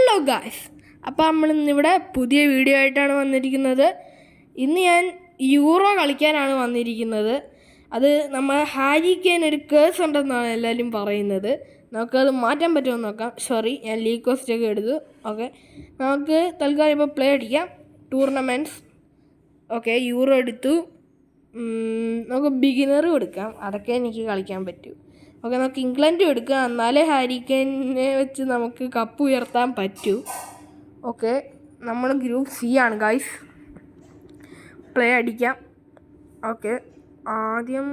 Hello guys, അപ്പോൾ നമ്മളിന്നിവിടെ പുതിയ video ആയിട്ടാണ് വന്നിരിക്കുന്നത്. ഇന്ന് ഞാൻ യൂറോ കളിക്കാനാണ് വന്നിരിക്കുന്നത്. അത് നമ്മൾ ഹാരി കെയ്ൻ ഒരു കേസ് ഉണ്ടെന്നാണ് എല്ലാവരും പറയുന്നത്. നമുക്കത് മാറ്റാൻ പറ്റുമോ നോക്കാം. സോറി, ഞാൻ ലീഗ് കോസ്റ്റൊക്കെ എടുത്തു. ഓക്കെ, നമുക്ക് തൽക്കാലം ഇപ്പോൾ പ്ലേ അടിക്കാം. ടൂർണമെൻറ്റ്സ് ഓക്കെ, യൂറോ എടുത്തു. നമുക്ക് ബിഗിനറും എടുക്കാം, അതൊക്കെ എനിക്ക് കളിക്കാൻ പറ്റൂ. ഓക്കെ, നമുക്ക് ഇംഗ്ലണ്ടും എടുക്കാം, എന്നാലേ ഹാരി കെയ്നെ വെച്ച് നമുക്ക് കപ്പ് ഉയർത്താൻ പറ്റൂ. ഓക്കെ, നമ്മൾ ഗ്രൂപ്പ് സി ആണ് ഗൈസ്. പ്ലേ അടിക്കാം. ഓക്കെ, ആദ്യം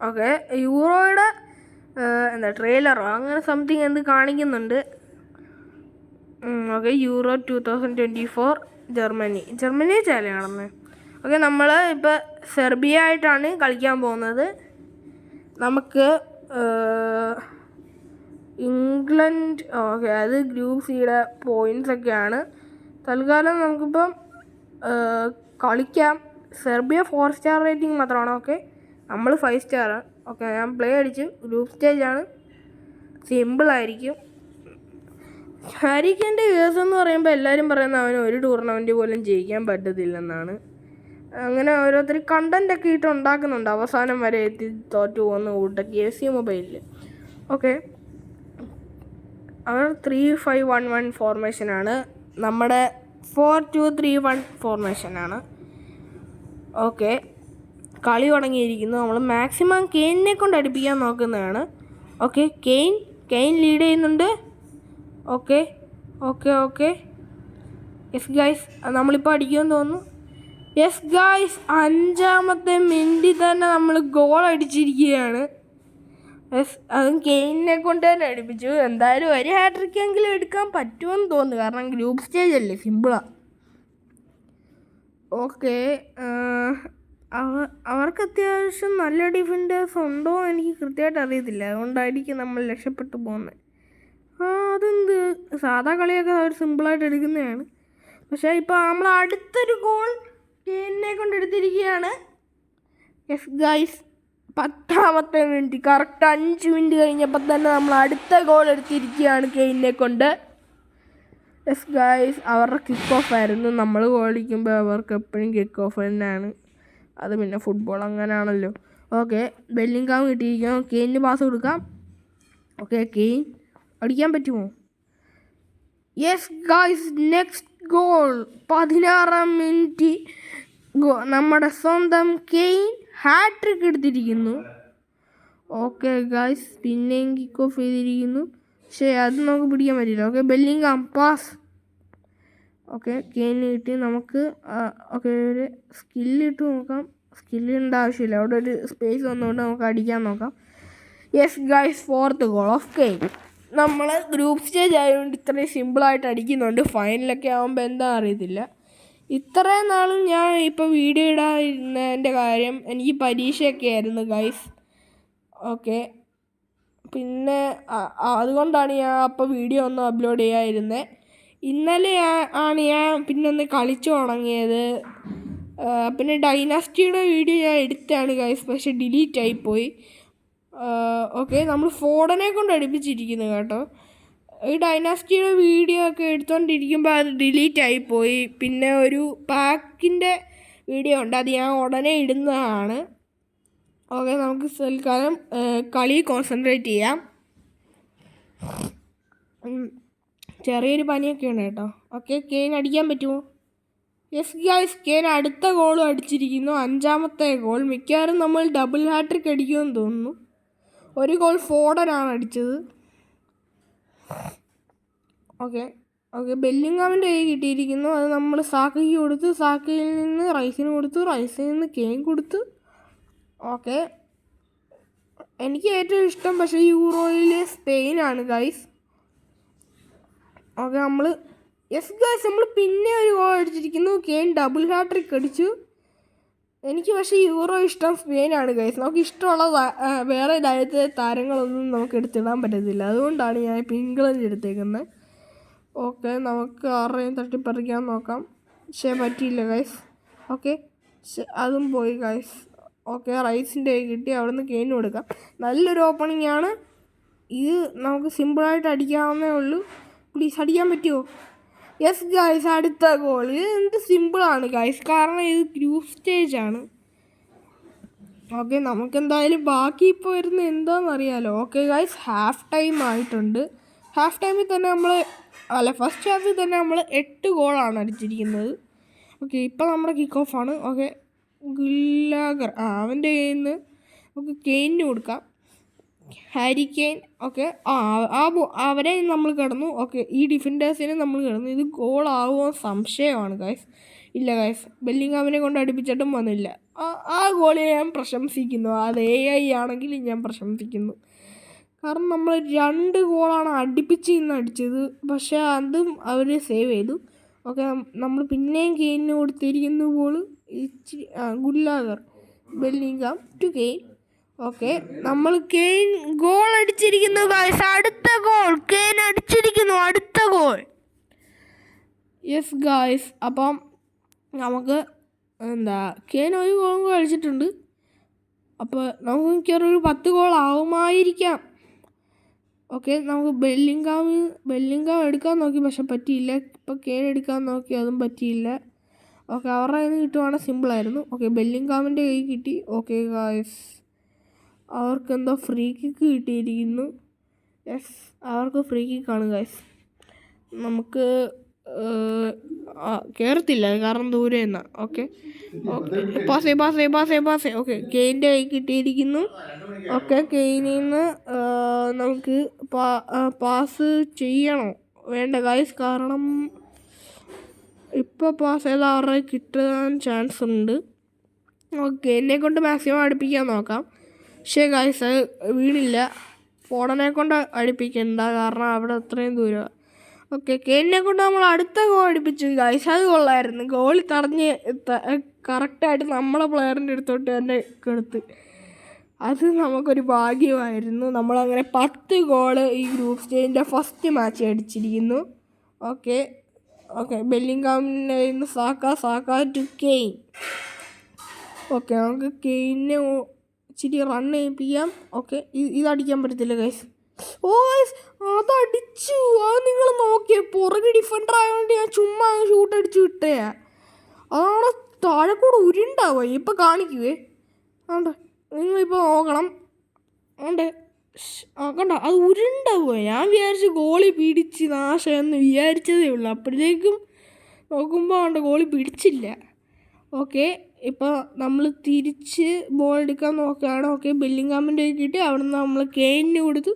ഓക്കെ യൂറോയുടെ ട്രെയിലറോ അങ്ങനെ സംതിങ് എന്ത് കാണിക്കുന്നുണ്ട്. ഓക്കെ, യൂറോ 2024 ജർമ്മനി ചാലയാണെന്ന്. ഓക്കെ, നമ്മൾ ഇപ്പോൾ സെർബിയ ആയിട്ടാണ് കളിക്കാൻ പോകുന്നത്. നമുക്ക് ഇംഗ്ലണ്ട് ഓക്കെ, അത് ഗ്രൂപ്പ് സിയുടെ പോയിൻറ്റ്സൊക്കെയാണ്. തൽക്കാലം നമുക്കിപ്പം കളിക്കാം. സെർബിയ 4 സ്റ്റാർ റേറ്റിംഗ് മാത്രമാണ്. ഓക്കെ, നമ്മൾ 5 സ്റ്റാറാണ്. ഓക്കെ, ഞാൻ പ്ലേ അടിച്ചു. ഗ്രൂപ്പ് സ്റ്റേജാണ്, സിമ്പിളായിരിക്കും. ഹാരി കെയ്ൻ്റെ കേസ് എന്ന് പറയുമ്പോൾ എല്ലാവരും പറയുന്നത് അവന് ഒരു ടൂർണമെൻറ്റ് പോലും ജയിക്കാൻ പറ്റത്തില്ലെന്നാണ്. അങ്ങനെ ഓരോരുത്തർ കണ്ടൻറ്റൊക്കെ ഇട്ട് ഉണ്ടാക്കുന്നുണ്ട്, അവസാനം വരെ എത്തി തോറ്റു പോകുന്ന കൂട്ടൊക്കെ AC മൊബൈലിൽ. ഓക്കെ, അവർ 3-5-1-1 ഫോർമേഷനാണ്. നമ്മുടെ 4-2-3-1 ഫോർമേഷനാണ്. ഓക്കെ, കളി തുടങ്ങിയിരിക്കുന്നു. നമ്മൾ മാക്സിമം കെയ്നെ കൊണ്ട് അടുപ്പിക്കാൻ നോക്കുന്നതാണ്. ഓക്കെ, കെയ്ൻ ലീഡ് ചെയ്യുന്നുണ്ട്. Okay okay okay yes guys, നമ്മളിപ്പോൾ അടിക്കുമെന്ന് തോന്നുന്നു. യെസ് ഗായ്സ്, 5ാമത്തെ മിനിറ്റിൽ തന്നെ നമ്മൾ ഗോൾ അടിച്ചിരിക്കുകയാണ്. യെസ്, അതും കെയ്നെ കൊണ്ട് തന്നെ അടുപ്പിച്ചു. എന്തായാലും ഒരു ഹാട്രിക്കെങ്കിലും എടുക്കാൻ പറ്റുമെന്ന് തോന്നുന്നു, കാരണം ഗ്രൂപ്പ് സ്റ്റേജ് അല്ലേ, സിമ്പിളാണ്. ഓക്കെ, അവർക്ക് അത്യാവശ്യം നല്ല ഡിഫൻഡേഴ്സ് ഉണ്ടോ എനിക്ക് കൃത്യമായിട്ട് അറിയത്തില്ല, അതുകൊണ്ടായിരിക്കും നമ്മൾ രക്ഷപ്പെട്ടു പോകുന്നത്. അതെന്ത് സാധാ കളിയൊക്കെ അവർ സിമ്പിളായിട്ട് എടുക്കുന്നതാണ്. പക്ഷേ ഇപ്പോൾ നമ്മൾ അടുത്തൊരു ഗോൾ കെയ്നെ കൊണ്ട് എടുത്തിരിക്കുകയാണ്. യെസ് ഗൈസ്, 10ാമത്തെ മിനിറ്റ്, കറക്റ്റ് 5 മിനിറ്റ് കഴിഞ്ഞപ്പോൾ തന്നെ നമ്മൾ അടുത്ത ഗോൾ എടുത്തിരിക്കുകയാണ് കെയ്നെ കൊണ്ട്. യെസ് ഗൈസ്, അവരുടെ കിക്ക് ഓഫ് ആയിരുന്നു. നമ്മൾ കളിക്കുമ്പോൾ അവർക്ക് എപ്പോഴും കിക്ക് ഓഫ് തന്നെയാണ്. അത് പിന്നെ ഫുട്ബോൾ അങ്ങനെയാണല്ലോ. ഓക്കെ, ബെല്ലിംഗ്ഹാം കിട്ടിയിരിക്കണം. കെയ്ന് പാസ് കൊടുക്കാം. ഓക്കെ, കെയ്ൻ അടിക്കാൻ പറ്റുമോ? യെസ് ഗൈസ്, നെക്സ്റ്റ് ഗോൾ 16ാം മിനിറ്റ്. നമ്മുടെ സ്വന്തം കെയ്ൻ ഹാട്രിക്ക് എടുത്തിരിക്കുന്നു. ഓക്കെ ഗൈസ്, പിന്നെയും കിക്ക് ഓഫ് ചെയ്തിരിക്കുന്നു. പക്ഷേ അത് നമുക്ക് പിടിക്കാൻ പറ്റില്ല. Okay, Bellingham pass. ഓക്കെ, കെയ്ന് കിട്ടി. നമുക്ക് ഓക്കെ ഒരു സ്കില്ലിട്ട് നോക്കാം. സ്കില്ലിൻ്റെ ആവശ്യമില്ല, അവിടെ ഒരു സ്പേസ് വന്നുകൊണ്ട് നമുക്ക് അടിക്കാൻ നോക്കാം. Yes guys, 4th goal of Kane. നമ്മൾ ഗ്രൂപ്പ് സ്റ്റേജ് ആയതുകൊണ്ട് ഇത്രയും സിമ്പിളായിട്ട് അടിക്കുന്നുണ്ട്. ഫൈനലൊക്കെ ആകുമ്പോൾ എന്താ അറിയത്തില്ല. ഇത്രയും നാളും ഞാൻ ഇപ്പോൾ വീഡിയോ ഇടാതിരുന്നതിൻ്റെ കാര്യം എനിക്ക് പരീക്ഷയൊക്കെ ആയിരുന്നു ഗൈസ്. ഓക്കെ, പിന്നെ അതുകൊണ്ടാണ് ഞാൻ അപ്പോൾ വീഡിയോ ഒന്നും അപ്ലോഡ് ചെയ്യാതിരുന്നത്. ഇന്നലെ ആണ് ഞാൻ പിന്നെ ഒന്ന് കളിച്ചു തുടങ്ങിയത്. പിന്നെ ഡൈനാസ്റ്റിയുടെ വീഡിയോ ഞാൻ എടുത്താണ് ഗൈസ്, പക്ഷേ ഡിലീറ്റ് ആയിപ്പോയി. ഓക്കെ, നമ്മൾ ഫോഡനെ കൊണ്ട് അടുപ്പിച്ചിരിക്കുന്നു കേട്ടോ. ഈ ഡൈനാസ്റ്റിയുടെ വീഡിയോ ഒക്കെ എടുത്തുകൊണ്ടിരിക്കുമ്പോൾ അത് ഡിലീറ്റ് ആയിപ്പോയി. പിന്നെ ഒരു പാക്കിൻ്റെ വീഡിയോ ഉണ്ട്, അത് ഞാൻ ഉടനെ ഇടുന്നതാണ്. ഓക്കെ, നമുക്ക് തൽക്കാലം കളി കോൺസെൻട്രേറ്റ് ചെയ്യാം. ചെറിയൊരു പനിയൊക്കെ ഉണ്ട് കേട്ടോ. ഓക്കെ, കെയ്ൻ അടിക്കാൻ പറ്റുമോ? യെസ് ഗൈസ്, കെയ്ൻ അടുത്ത ഗോളും അടിച്ചിരിക്കുന്നു, 5ാമത്തെ ഗോൾ. മിക്കവാറും നമ്മൾ ഡബിൾ ഹാട്രിക്ക് അടിക്കുമെന്ന് തോന്നുന്നു. ഒരു ഗോൾ ഫോഡനാണ് അടിച്ചത്. ഓക്കെ ഓക്കെ, ബെല്ലിംഗ്ഹാമിൻ്റെ കൈ കിട്ടിയിരിക്കുന്നു. അത് നമ്മൾ സാക്കയ്ക്ക് കൊടുത്തു. സാക്കയിൽ നിന്ന് റൈസിന് കൊടുത്തു. റൈസിൽ നിന്ന് കെയ്ൻ കൊടുത്തു. ഓക്കെ, എനിക്ക് ഏറ്റവും ഇഷ്ടം പക്ഷേ യൂറോയിലെ സ്പെയിനാണ് ഗൈസ്. ഓക്കെ, നമ്മൾ യെസ് ഗൈസ്, നമ്മൾ പിന്നെ ഒരു ഗോൾ അടിച്ചിരിക്കുന്നു. കെയ്ൻ ഡബിൾ ഹാട്രിക്ക് അടിച്ചു. എനിക്ക് പക്ഷേ യൂറോ ഇഷ്ടം സ്പെയിനാണ് ഗൈസ്. നമുക്ക് ഇഷ്ടമുള്ള വേറെ രാജ്യത്തെ താരങ്ങളൊന്നും നമുക്ക് എടുത്തിടാൻ പറ്റത്തില്ല, അതുകൊണ്ടാണ് ഞാൻ ഇപ്പോൾ ഇംഗ്ലണ്ട് എടുത്തേക്കുന്നത്. ഓക്കെ, നമുക്ക് ആരെയും തട്ടിപ്പറിക്കാൻ നോക്കാം. പക്ഷേ പറ്റിയില്ല ഗൈസ്. ഓക്കെ, അതും പോയി ഗൈസ്. ഓക്കെ, റൈസിൻ്റെ കിട്ടി, അവിടെ നിന്ന് കെയ്ന് കൊടുക്കാം. നല്ലൊരു ഓപ്പണിംഗ് ആണ് ഇത്, നമുക്ക് സിമ്പിളായിട്ട് അടിക്കാവുന്നേ ഉള്ളൂ. പ്ലീസ് അടിക്കാൻ പറ്റുമോ? യെസ് ഗായ്സ്, അടുത്ത ഗോൾ. ഇത് എന്ത് സിമ്പിളാണ് ഗായ്സ്, കാരണം ഇത് ഗ്രൂപ്പ് സ്റ്റേജാണ്. ഓക്കെ, നമുക്കെന്തായാലും ബാക്കി ഇപ്പോൾ വരുന്ന എന്താണെന്നറിയാലോ. ഓക്കെ ഗായ്സ്, ഹാഫ് ടൈം ആയിട്ടുണ്ട്. ഹാഫ് ടൈമിൽ തന്നെ ഫസ്റ്റ് ഹാഫിൽ തന്നെ നമ്മൾ 8 ഗോളാണ് അടിച്ചിരിക്കുന്നത്. ഓക്കെ, ഇപ്പോൾ നമ്മുടെ കിക്ക് ഓഫാണ്. ഓക്കെ, ഗുല്ലാഗർ അവൻ്റെ കയ്യിൽ നിന്ന് നമുക്ക് കെയിനിന് കൊടുക്കാം. Harry Kane. ഓക്കെ, അവരെ നമ്മൾ കിടന്നു. ഓക്കെ, ഈ ഡിഫൻഡേഴ്സിനെ നമ്മൾ കിടന്നു. ഇത് ഗോളാവുമോ സംശയമാണ് ഗായ്സ്. ഇല്ല ഗായ്സ്, ബെല്ലിംഗ്ഹാമിനെ കൊണ്ട് അടുപ്പിച്ചിട്ടും വന്നില്ല. ആ ഗോളിനെ ഞാൻ പ്രശംസിക്കുന്നു. അത് AI ആണെങ്കിൽ ഞാൻ പ്രശംസിക്കുന്നു. കാരണം നമ്മൾ 2 ഗോളാണ് അടുപ്പിച്ച് ഇന്ന് അടിച്ചത്. പക്ഷേ അതും അവർ സേവ് ചെയ്തു. ഓക്കെ, നമ്മൾ പിന്നെയും കെയിനിന് കൊടുത്തിരിക്കുന്ന goal Gallagher, Bellingham to Kane. Okay, നമ്മൾ കെയിൻ ഗോൾ അടിച്ചിരിക്കുന്നു ഗായ്സ്. അടുത്ത ഗോൾ കെയിൻ അടിച്ചിരിക്കുന്നു. അടുത്ത ഗോൾ. യെസ് ഗായ്സ്, അപ്പം നമുക്ക് കെയിൻ ഒരു ഗോളും കളിച്ചിട്ടുണ്ട്. അപ്പോൾ നമുക്ക് മിക്കവാറും 10 ഗോൾ ആവുമായിരിക്കാം. ഓക്കെ, നമുക്ക് ബെല്ലിംഗ്ഹാം എടുക്കാൻ നോക്കി, പക്ഷെ പറ്റിയില്ല. ഇപ്പോൾ കെയിൻ എടുക്കാൻ നോക്കി, അതും പറ്റിയില്ല. ഓക്കെ, അവരുടെ കയ്യിൽ നിന്ന് കിട്ടുവാണെങ്കിൽ സിമ്പിളായിരുന്നു. ഓക്കെ, ബെല്ലിംഗ്ഹാമിൻ്റെ കൈ കിട്ടി. ഓക്കെ ഗായ്സ്, അവർക്കെന്തോ ഫ്രീ കിക്ക് കിട്ടിയിരിക്കുന്നു. യെസ്, അവർക്ക് ഫ്രീ കിക്കാണ് ഗായ്സ്. നമുക്ക് കയറത്തില്ല കാരണം ദൂരെ നിന്നാണ്. Okay, pass. ഓക്കെ, കെയിൻ്റെ കൈ കിട്ടിയിരിക്കുന്നു. ഓക്കെ, കെയിനിൽ നിന്ന് നമുക്ക് പാസ് ചെയ്യണോ വേണ്ട ഗായ്സ്, കാരണം ഇപ്പോൾ പാസ് ചെയ്താൽ അവരുടെ കിട്ടാൻ ചാൻസ് ഉണ്ട്. ഓക്കെ, എന്നെക്കൊണ്ട് മാക്സിമം അടുപ്പിക്കാൻ നോക്കാം. പക്ഷേ ഗായ്സ് വീണില്ല. ഫോണനെ കൊണ്ട് അടുപ്പിക്കണ്ട, കാരണം അവിടെ അത്രയും ദൂരമാണ്. ഓക്കെ, കെയിനെ കൊണ്ട് നമ്മൾ അടുത്ത ഗോൾ അടുപ്പിച്ചു ഗായ്സ്. അത് കൊള്ളായിരുന്നു. ഗോൾ തടഞ്ഞ് കറക്റ്റായിട്ട് നമ്മളെ പ്ലെയറിൻ്റെ അടുത്തോട്ട് തന്നെ കൊടുത്ത്. അത് നമുക്കൊരു ഭാഗ്യമായിരുന്നു. നമ്മളങ്ങനെ 10 ഗോൾ ഈ ഗ്രൂപ്പ് സ്റ്റേജിൻ്റെ ഫസ്റ്റ് മാച്ച് അടിച്ചിരിക്കുന്നു. ഓക്കെ, ബെല്ലിംഗ്ഹാമിൻ്റെ കയ്യിൽ നിന്ന് സാക്ക ടു കെയിൻ. ഓക്കെ, നമുക്ക് കെയിനെ ഇച്ചിരി റൺ ചെയ്യിപ്പിക്കാം. ഓക്കെ, ഇതടിക്കാൻ പറ്റത്തില്ല ഗൈസ്. ഓ ഗൈസ്, അതടിച്ചു. അത് നിങ്ങൾ നോക്കിയേ, പുറകെ ഡിഫൻഡർ ആയതുകൊണ്ട് ഞാൻ ചുമ്മാ ഷൂട്ട് അടിച്ച് വിട്ടയാ. അതാണ് താഴെ കൂടെ ഉരുണ്ടാവുക. ഇപ്പം കാണിക്കുവേ, ആണ്ട നിങ്ങളിപ്പോൾ നോക്കണം. കണ്ട, അത് ഉരുണ്ടാവുക. ഞാൻ വിചാരിച്ച് ഗോളി പിടിച്ച് നാശമെന്ന് വിചാരിച്ചതേ ഉള്ളൂ. അപ്പോഴത്തേക്കും നോക്കുമ്പോൾ ഗോളി പിടിച്ചില്ല. ഓക്കെ, ഇപ്പോൾ നമ്മൾ തിരിച്ച് ബോൾ എടുക്കാൻ നോക്കുകയാണ്. ഓക്കെ, ബെല്ലിംഗ്ഹാമിൻ്റെ കിട്ടി. അവിടെ നിന്ന് നമ്മൾ കെയിനിന് കൊടുത്തു.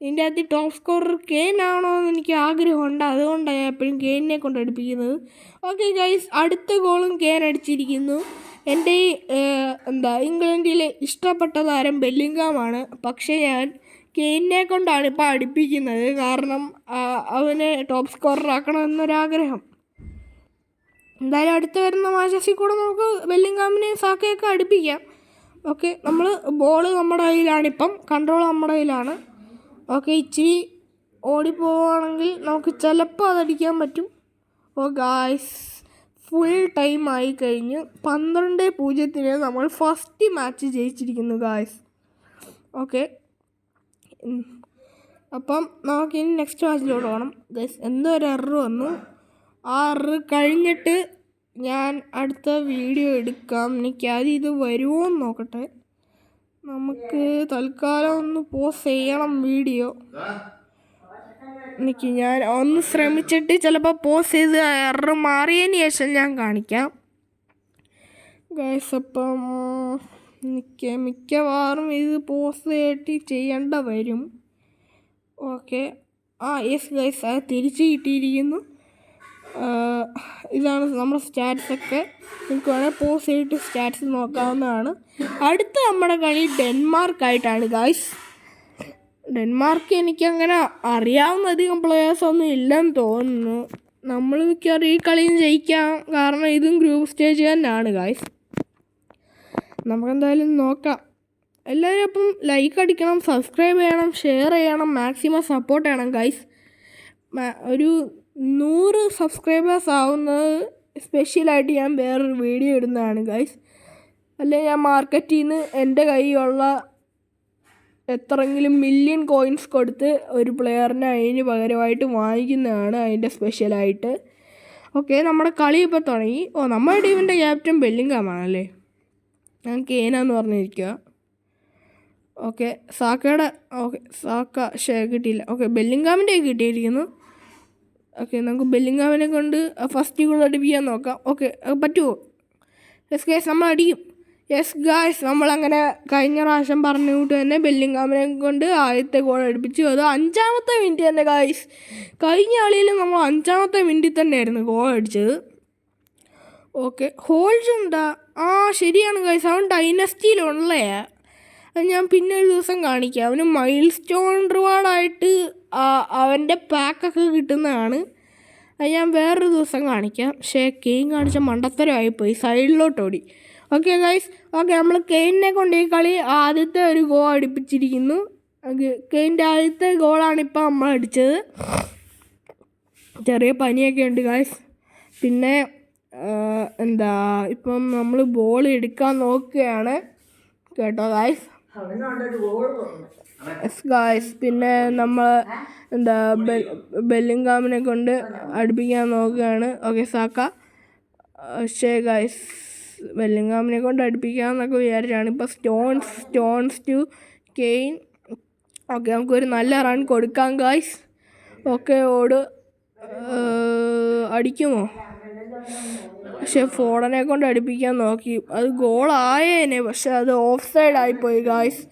ഇതിൻ്റെ അകത്ത് ടോപ്പ് സ്കോറർ കെയിൻ ആണോ എന്ന് എനിക്ക് ആഗ്രഹമുണ്ട്. അതുകൊണ്ടാണ് ഞാൻ എപ്പോഴും കെയിനിനെ കൊണ്ട് അടുപ്പിക്കുന്നത്. ഓക്കെ ഗൈസ്, അടുത്ത ഗോളും കെയിൻ അടിച്ചിരിക്കുന്നു. എൻ്റെ ഇംഗ്ലണ്ടിലെ ഇഷ്ടപ്പെട്ട താരം ബെല്ലിംഗ്ഹാമാണ്. പക്ഷേ ഞാൻ കെയിനിനെ കൊണ്ടാണ് ഇപ്പോൾ അടുപ്പിക്കുന്നത്, കാരണം അവനെ ടോപ്പ് സ്കോറർ ആക്കണമെന്നൊരാഗ്രഹം. എന്തായാലും അടുത്ത് വരുന്ന മാച്ചസിൽ കൂടെ നമുക്ക് ബെല്ലിംഗ്ഹാമിനെയും സാക്കയൊക്കെ അടുപ്പിക്കാം. ഓക്കെ, നമ്മൾ ബോൾ നമ്മുടെ കയ്യിലാണിപ്പം, കൺട്രോൾ നമ്മുടെ കയ്യിലാണ്. ഓക്കെ, ഇച്ചിരി ഓടിപ്പോവുകയാണെങ്കിൽ നമുക്ക് ചിലപ്പോൾ അതടിക്കാൻ പറ്റും. ഓ ഗായ്സ്, ഫുൾ ടൈം ആയി കഴിഞ്ഞ് 12-0 നമ്മൾ ഫസ്റ്റ് മാച്ച് ജയിച്ചിരിക്കുന്നു ഗായ്സ്. ഓക്കെ, അപ്പം നമുക്കിനി നെക്സ്റ്റ് മാച്ചിലോട്ട് പോകണം ഗൈസ്. എന്തോ ഒരു എറർ വന്നു. ആ എറർ കഴിഞ്ഞിട്ട് ഞാൻ അടുത്ത വീഡിയോ എടുക്കാം. എനിക്കാദ്യം ഇത് വരുമോ എന്ന് നോക്കട്ടെ. നമുക്ക് തൽക്കാലം ഒന്ന് പോസ് ചെയ്യണം വീഡിയോ. ഞാൻ ഒന്ന് ശ്രമിച്ചിട്ട് ചിലപ്പോൾ പോസ് ചെയ്ത് എറർ മാറിയതിന് ശേഷം ഞാൻ കാണിക്കാം ഗൈസ്. അപ്പം മിക്കവാറും ഇത് പോസ് ചെയ്തിട്ട് ചെയ്യേണ്ട വരും. ഓക്കെ, യെസ് ഗൈസ്, അത് തിരിച്ച് കിട്ടിയിരിക്കുന്നു. ഇതാണ് നമ്മുടെ സ്റ്റാറ്റ്സൊക്കെ. നിങ്ങൾക്ക് വേണമെങ്കിൽ പോസ് ചെയ്തിട്ട് സ്റ്റാറ്റ്സ് നോക്കാവുന്നതാണ്. അടുത്ത നമ്മുടെ കളി ഡെൻമാർക്കായിട്ടാണ് ഗൈസ്. ഡെൻമാർക്ക് എനിക്കങ്ങനെ അറിയാവുന്ന അധികം പ്ലെയേഴ്സൊന്നും ഇല്ലെന്ന് തോന്നുന്നു. നമ്മൾ മിക്കവാറും ഈ കളിയും ജയിക്കാം, കാരണം ഇതും ഗ്രൂപ്പ് സ്റ്റേജ് തന്നെയാണ് ഗൈസ്. നമുക്കെന്തായാലും നോക്കാം. എല്ലാവരും അപ്പം ലൈക്ക് അടിക്കണം, സബ്സ്ക്രൈബ് ചെയ്യണം, ഷെയർ ചെയ്യണം, മാക്സിമം സപ്പോർട്ട് ചെയ്യണം ഗൈസ്. ഒരു 100 സബ്സ്ക്രൈബേഴ്സ് ആവുന്നത് സ്പെഷ്യലായിട്ട് ഞാൻ വേറൊരു വീഡിയോ ഇടുന്നതാണ് ഗൈസ്. അല്ലെങ്കിൽ ഞാൻ മാർക്കറ്റിൽ നിന്ന് എൻ്റെ കയ്യിലുള്ള എത്രയെങ്കിലും മില്യൺ കോയിൻസ് കൊടുത്ത് ഒരു പ്ലെയറിനെ അതിന് പകരമായിട്ട് വാങ്ങിക്കുന്നതാണ് അതിൻ്റെ സ്പെഷ്യലായിട്ട്. ഓക്കെ, നമ്മുടെ കളി ഇപ്പോൾ തുടങ്ങി. നമ്മുടെ ടീമിൻ്റെ ക്യാപ്റ്റൻ ബെല്ലിംഗാമാണല്ലേ, ഞാൻ കേനാന്ന് പറഞ്ഞിരിക്കുക. ഓക്കെ, സാക്കയുടെ സാക്ക കിട്ടിയില്ല. ഓക്കെ, ബെല്ലിംഗാമിൻ്റെ കിട്ടിയിരിക്കുന്നു. ഓക്കെ, നമുക്ക് ബെല്ലിംഗാമിനെ കൊണ്ട് ഫസ്റ്റ് ഗോൾ അടിപ്പിക്കാൻ നോക്കാം. ഓക്കെ, പറ്റുമോ? യെസ് ഗൈസ്, നമ്മൾ അടിക്കും. യെസ് ഗൈസ്, നമ്മളങ്ങനെ കഴിഞ്ഞ പ്രാവശ്യം പറഞ്ഞുകൊണ്ട് തന്നെ ബെല്ലിംഗാമിനെ കൊണ്ട് ആദ്യത്തെ ഗോൾ അടുപ്പിച്ചു. അത് 5-ാമത്തെ മിനിറ്റ് തന്നെ ഗൈസ്. കഴിഞ്ഞ കളിയിൽ നമ്മൾ 5-ാമത്തെ മിനിറ്റിൽ തന്നെയായിരുന്നു ഗോൾ അടിച്ചത്. ഓക്കെ, ഹോൾസ് ഉണ്ടാ? ശരിയാണ് ഗൈസ്, അവൻ ഡൈനസ്റ്റിയിലുള്ളയാ. അത് ഞാൻ പിന്നെ ഒരു ദിവസം കാണിക്കാം. അവന് മൈൽ സ്റ്റോൺ റിവാർഡായിട്ട് അവൻ്റെ പാക്കൊക്കെ കിട്ടുന്നതാണ്. അത് ഞാൻ വേറൊരു ദിവസം കാണിക്കാം. പക്ഷേ കെയിൻ കാണിച്ച മണ്ടത്തരമായിപ്പോയി, സൈഡിലോട്ടോടി. ഓക്കെ ഗൈസ്, ഓക്കെ, നമ്മൾ കെയിനെ കൊണ്ട് ഈ കളി ആദ്യത്തെ ഒരു ഗോൾ അടിപ്പിച്ചിരിക്കുന്നു. കെയിൻ്റെ ആദ്യത്തെ ഗോളാണിപ്പോൾ നമ്മൾ അടിച്ചത്. ചെറിയ പനിയൊക്കെ ഉണ്ട് ഗൈസ്. പിന്നെ ഇപ്പം നമ്മൾ ബോൾ എടുക്കാൻ നോക്കുകയാണ് കേട്ടോ ഗൈസ്. ഗൈസ്, പിന്നെ നമ്മൾ ബെല്ലിംഗാമിനെ കൊണ്ട് അടുപ്പിക്കാൻ നോക്കുകയാണ്. Okay, Saka. പക്ഷേ ഗൈസ്, ബെല്ലിംഗാമിനെ കൊണ്ട് അടുപ്പിക്കാമെന്നൊക്കെ വിചാരിച്ചാണ്. ഇപ്പോൾ സ്റ്റോൺസ് ടു കെയിൻ. ഓക്കെ, നമുക്കൊരു നല്ല റൺ കൊടുക്കാം ഗൈസ്. ഓക്കെ, അടിക്കുമോ? പക്ഷെ ഫോഡനെ കൊണ്ട് അടുപ്പിക്കാൻ നോക്കി, അത് ഗോളായേനെ. പക്ഷെ അത് ഓഫ് സൈഡായിപ്പോയി ഗായ്സ്.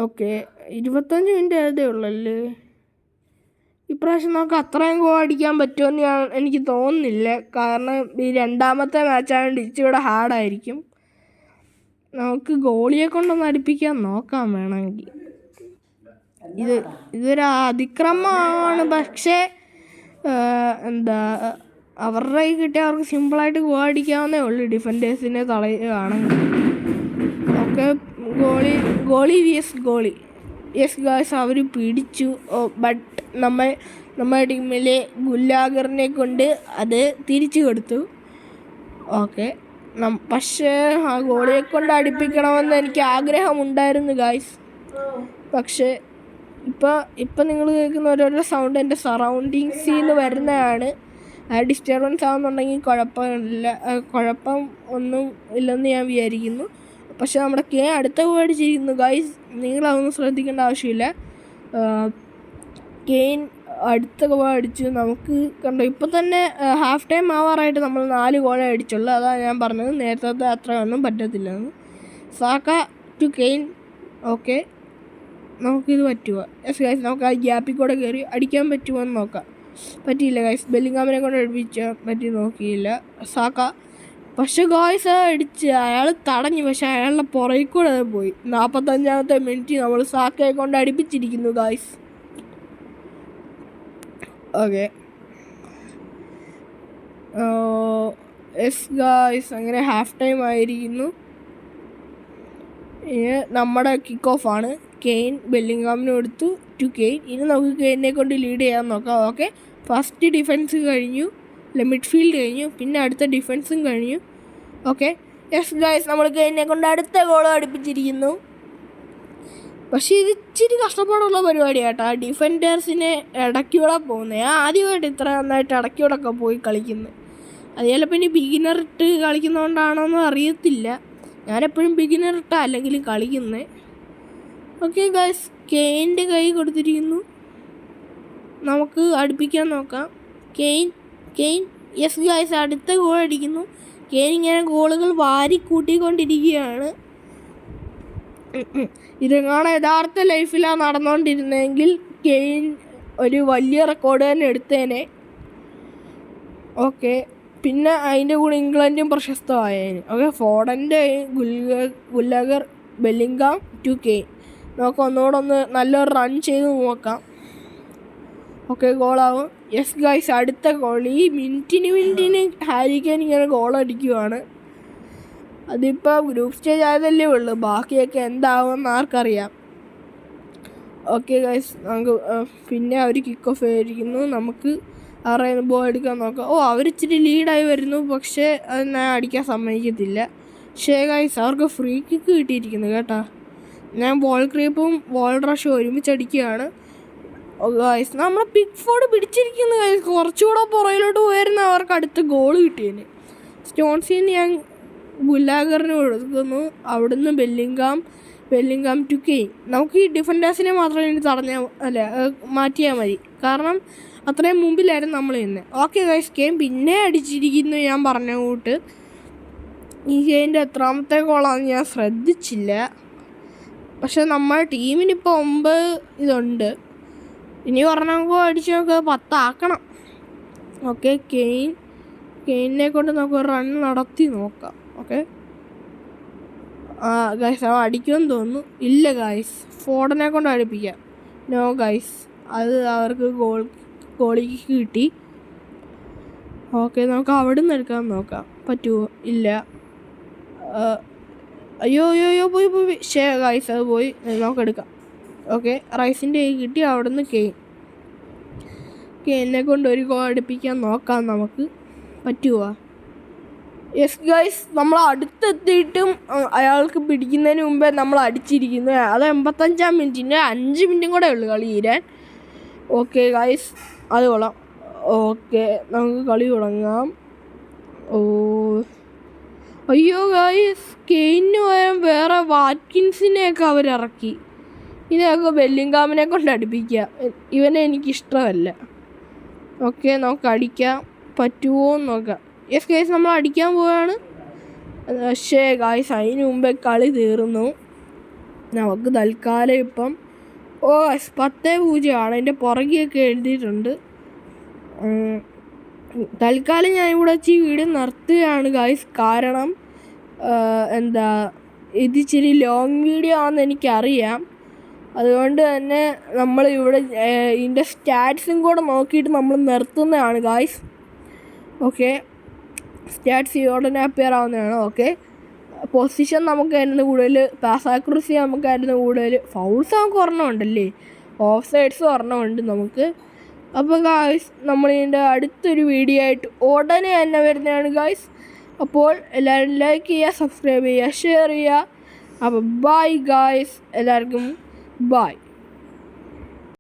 ഓക്കെ, 25 മിനിറ്റ് ആയതേ ഉള്ളല്ലേ. ഇപ്രാവശ്യം നമുക്ക് അത്രയും ഗോൾ അടിക്കാൻ പറ്റുമെന്ന് എനിക്ക് തോന്നുന്നില്ല. കാരണം ഈ 2-ാമത്തെ മാച്ചായതുകൊണ്ട് ഇച്ചിരി ഹാർഡായിരിക്കും. നമുക്ക് ഗോളിയെ കൊണ്ടൊന്ന് അടുപ്പിക്കാൻ നോക്കാം വേണമെങ്കിൽ. ഇതൊരു അതിക്രമമാണ്. പക്ഷേ അവരുടെ കയ്യിൽ കിട്ടിയാൽ അവർക്ക് സിമ്പിളായിട്ട് ഗോൾ അടിക്കാവുന്നേ ഉള്ളൂ, ഡിഫൻഡേഴ്സിനെ തടയുകയാണെങ്കിൽ. ഓക്കെ, ഗോളി യെസ് ഗായ്സ്, അവർ പിടിച്ചു. ബട്ട് നമ്മുടെ ടീമിലെ ഗുല്ലാഗറിനെ കൊണ്ട് അത് തിരിച്ചു കൊടുത്തു. ഓക്കെ, പക്ഷേ ആ ഗോളിയെ കൊണ്ട് അടുപ്പിക്കണമെന്ന് എനിക്ക് ആഗ്രഹമുണ്ടായിരുന്നു ഗായ്സ്. പക്ഷേ ഇപ്പം നിങ്ങൾ കേൾക്കുന്ന ഓരോരോ സൗണ്ട് എൻ്റെ സറൗണ്ടിങ്സിൽ നിന്ന് വരുന്നതാണ്. ഡിസ്റ്റർബൻസ് ആവുന്നുണ്ടെങ്കിൽ കുഴപ്പം ഒന്നും ഇല്ലെന്ന് ഞാൻ വിചാരിക്കുന്നു. പക്ഷെ നമ്മുടെ അടുത്ത ഗോൾ അടിച്ചിരിക്കുന്നു ഗൈസ്. നിങ്ങളതൊന്നും ശ്രദ്ധിക്കേണ്ട ആവശ്യമില്ല. കെയിൻ അടുത്ത ഗോൾ അടിച്ചു. നമുക്ക് കണ്ടോ, ഇപ്പം തന്നെ ഹാഫ് ടൈം ആവാറായിട്ട് നമ്മൾ 4 ഗോളേ അടിച്ചുള്ളൂ. അതാണ് ഞാൻ പറഞ്ഞത്, നേരത്തെ അത്രയൊന്നും പറ്റത്തില്ലെന്ന്. Saka to Kane. ഓക്കെ, നമുക്കിത് പറ്റുമോ? യെസ് ഗൈസ്, നമുക്ക് ആ ഗ്യാപ്പിൽ കൂടെ കയറി അടിക്കാൻ പറ്റുമോ എന്ന് നോക്കാം. പറ്റിയില്ല ഗൈസ്, ബെല്ലിംഗാമിനെ കൊണ്ട് അടിപ്പിച്ചാൽ പറ്റി നോക്കിയില്ല. സാക്ക. പക്ഷെ ഗോയ്സ് അടിച്ച് അയാൾ തടഞ്ഞു. പക്ഷെ അയാളുടെ പുറകിൽ കൂടെ പോയി. 45-ാമത്തെ മിനിറ്റ് നമ്മൾ സാക്കയെ കൊണ്ട് അടിപ്പിച്ചിരിക്കുന്നു ഗായ്സ്. ഓക്കെ, യെസ് ഗായ്സ്, അങ്ങനെ ഹാഫ് ടൈം ആയിരിക്കുന്നു. നമ്മുടെ കിക്ക് ഓഫാണ്. കെയിൻ ബെല്ലിംഗാമിന് കൊടുത്തു ടു കെയിൻ. ഇനി നമുക്ക് കെയിനെ കൊണ്ട് ലീഡ് ചെയ്യാൻ നോക്കാം. ഓക്കെ, ഫസ്റ്റ് ഡിഫൻസ് കഴിഞ്ഞു, മിഡ്ഫീൽഡ് കഴിഞ്ഞു, പിന്നെ അടുത്ത ഡിഫൻസും കഴിഞ്ഞു. ഓക്കെ, യെസ് ഗൈസ്, നമ്മൾ കെയിനെ കൊണ്ട് അടുത്ത ഗോൾ അടുപ്പിച്ചിരിക്കുന്നു. പക്ഷേ ഇത് ഇച്ചിരി കഷ്ടപ്പാടുള്ള പരിപാടിയാട്ടോ, ഡിഫൻഡേഴ്സിനെ ഇടയ്ക്കൂടെ പോകുന്നത്. ഞാൻ ആദ്യമായിട്ട് ഇത്ര നന്നായിട്ട് ഇടയ്ക്കൂടൊക്കെ പോയി കളിക്കുന്നത്. അത് ചിലപ്പോൾ ഇനി ബിഗിനർ ഇട്ട് കളിക്കുന്നതുകൊണ്ടാണോന്നും അറിയത്തില്ല. ഞാനെപ്പോഴും ബിഗിനർ ഇട്ടാണ് അല്ലെങ്കിൽ കളിക്കുന്നത്. ഓക്കെ ഗൈസ്, കെയിൻ്റെ കൈ കൊടുത്തിരിക്കുന്നു. നമുക്ക് അടുപ്പിക്കാൻ നോക്കാം. കെയിൻ യെസ് ഗൈസ്, അടുത്ത ഗോൾ അടിക്കുന്നു. കെയിൻ ഇങ്ങനെ ഗോളുകൾ വാരി കൂട്ടിക്കൊണ്ടിരിക്കുകയാണ്. ഇതെങ്ങാണ് യഥാർത്ഥ ലൈഫിലാണ് നടന്നുകൊണ്ടിരുന്നതെങ്കിൽ കെയിൻ ഒരു വലിയ റെക്കോർഡ് തന്നെ എടുത്തേനെ. ഓക്കെ, പിന്നെ അതിൻ്റെ കൂടെ ഇംഗ്ലണ്ടും പ്രശസ്തമായേനെ. ഓക്കെ, ഫോഡൻ്റെ ഗുല്ലഗർ ബെല്ലിംഗാം ടു കെയിൻ. നമുക്ക് ഒന്നുകൂടെ നല്ലൊരു റൺ ചെയ്ത് നോക്കാം. ഓക്കെ, ഗോളാവും. യെസ് ഗൈസ്, അടുത്ത ഗോൾ. ഈ മിനിറ്റിന് ഹാരി കെയിൻ ഇങ്ങനെ ഗോളടിക്കുവാണ്. അതിപ്പോൾ ഗ്രൂപ്പ് സ്റ്റേജ് ആയതല്ലേ ഉള്ളൂ, ബാക്കിയൊക്കെ എന്താവുമെന്ന് ആർക്കറിയാം. ഓക്കെ ഗൈസ്, നമുക്ക് പിന്നെ അവർ കിക്ക് ഓഫ് ആയിരിക്കുന്നു. നമുക്ക് ആരുടെ ബോൾ എടുക്കാൻ നോക്കാം. അവർ ഇച്ചിരി ലീഡായി വരുന്നു, പക്ഷേ അത് ഞാൻ അടിക്കാൻ സമ്മതിക്കത്തില്ല. പക്ഷേ ഗൈസ്, അവർക്ക് ഫ്രീ കിക്ക് കിട്ടിയിരിക്കുന്നു കേട്ടോ. ഞാൻ വോൾ ക്രീപ്പും വോൾ റഷും ഒരുമിച്ചടിക്കുകയാണ്. ഗൈസ് നമ്മൾ പിക്ഫോർഡ് പിടിച്ചിരിക്കുന്നു ഗൈസ്. കുറച്ചുകൂടെ പുറകിലോട്ട് പോയിരുന്ന അവർക്ക് അടുത്ത ഗോൾ കിട്ടിയേനെ. സ്റ്റോൺസിന് ഞാൻ ഗുലാഗറിന് കൊടുക്കുന്നു. അവിടുന്ന് ബെല്ലിംഗാം ടു കെയിൻ. നമുക്ക് ഈ ഡിഫൻഡേഴ്സിനെ മാത്രം ഇനി മാറ്റിയാൽ മതി. കാരണം അത്രയും മുമ്പിലായിരുന്നു നമ്മൾ ഇന്ന്. ഓക്കെ ഗൈസ്, കെയിൻ പിന്നെ അടിച്ചിരിക്കുന്നു. ഞാൻ പറഞ്ഞ കൂട്ട് ഈ കെയിൻ്റെ എത്രാമത്തെ ഗോളാണെന്ന് ഞാൻ ശ്രദ്ധിച്ചില്ല. പക്ഷെ നമ്മുടെ ടീമിനിപ്പോൾ 9 ഇതുണ്ട്. ഇനി പറഞ്ഞപ്പോൾ അടിച്ച് നമുക്ക് 10 ആക്കണം. ഓക്കെ, കെയിനെ കൊണ്ട് നമുക്ക് റൺ നടത്തി നോക്കാം. ഓക്കെ ഗൈസ്, അവൻ അടിക്കുമെന്ന് തോന്നുന്നു. ഇല്ല ഗൈസ്, ഫോർഡിനെ കൊണ്ട് അടുപ്പിക്കാം. നോ ഗൈസ്, അത് അവർക്ക് ഗോളിക്ക് കിട്ടി. ഓക്കെ, നമുക്ക് അവിടെ നിന്ന് എടുക്കാൻ നോക്കാം. പറ്റുമോ? ഇല്ല. അയ്യോ പോയി ഗൈസ്, അത് പോയി. നമുക്കെടുക്കാം. ഓക്കെ, റൈസിൻ്റെ കൈ കിട്ടി. അവിടെ നിന്ന് കെയിനെ കൊണ്ട് ഒരു ഗോൾ അടുപ്പിക്കാൻ നോക്കാം. നമുക്ക് പറ്റുമോ? യെസ് ഗൈസ്, നമ്മൾ അടുത്തെത്തിയിട്ടും അയാൾക്ക് പിടിക്കുന്നതിന് മുമ്പേ നമ്മൾ അടിച്ചിരിക്കുന്നു. അത് 85-ാം മിനിറ്റിന് 5 മിനിറ്റും കൂടെ ഉള്ളു കളി തീരാൻ. ഓക്കെ ഗൈസ്, അത് കൊള്ളാം. ഓക്കെ, നമുക്ക് കളി തുടങ്ങാം. അയ്യോ ഗൈസ്, കെയിന് പകരം വേറെ വാറ്റ്കിൻസിനെയൊക്കെ അവരിറക്കി. ഇതിനൊക്കെ ബെല്ലിംഗാമിനെ കൊണ്ട് അടുപ്പിക്കുക. ഇവനെ എനിക്കിഷ്ടമല്ല. ഓക്കെ, നമുക്ക് അടിക്കാം. പറ്റുമോ എന്ന് നോക്കാം. യെസ് ഗൈസ്, നമ്മൾ അടിക്കാൻ പോവുകയാണ്. പക്ഷേ ഗൈസ്, അതിന് മുമ്പേ കളി തീർന്നു. നമുക്ക് തൽക്കാലം ഇപ്പം 10-0 ആണ്. എൻ്റെ പുറകെയൊക്കെ എഴുതിയിട്ടുണ്ട്. തൽക്കാലം ഞാൻ ഇവിടെ വെച്ച് ഈ വീഡിയോ നിർത്തുകയാണ് ഗൈസ്. കാരണം ഇത് ഇച്ചിരി ലോങ് വീഡിയോ ആണെന്ന് എനിക്കറിയാം. അതുകൊണ്ട് തന്നെ നമ്മൾ ഇവിടെ ഇതിൻ്റെ സ്റ്റാറ്റ്സും കൂടെ നോക്കിയിട്ട് നമ്മൾ നിർത്തുന്നതാണ് ഗൈസ്. ഓക്കെ, സ്റ്റാറ്റ്സ് ഉടനെ അപ്പിയർ ആവുന്നതാണ്. ഓക്കെ, പൊസിഷൻ നമുക്കായിരുന്നു കൂടുതൽ, പാസ് ആക്യുറസി നമുക്കായിരുന്നു കൂടുതൽ, ഫൗൾസ് നമുക്ക് ഒരെണ്ണമുണ്ടല്ലേ, ഓഫ് സൈഡ്സ് ഒരെണ്ണമുണ്ട് നമുക്ക്. അപ്പോൾ ഗായ്സ്, നമ്മളിതിൻ്റെ അടുത്തൊരു വീഡിയോ ആയിട്ട് ഉടനെ തന്നെ വരുന്നതാണ് ഗായ്സ്. അപ്പോൾ എല്ലാവരും ലൈക്ക് ചെയ്യുക, സബ്സ്ക്രൈബ് ചെയ്യുക, ഷെയർ ചെയ്യുക. അപ്പോൾ ബൈ ഗായ്സ്, എല്ലാവർക്കും ബൈ.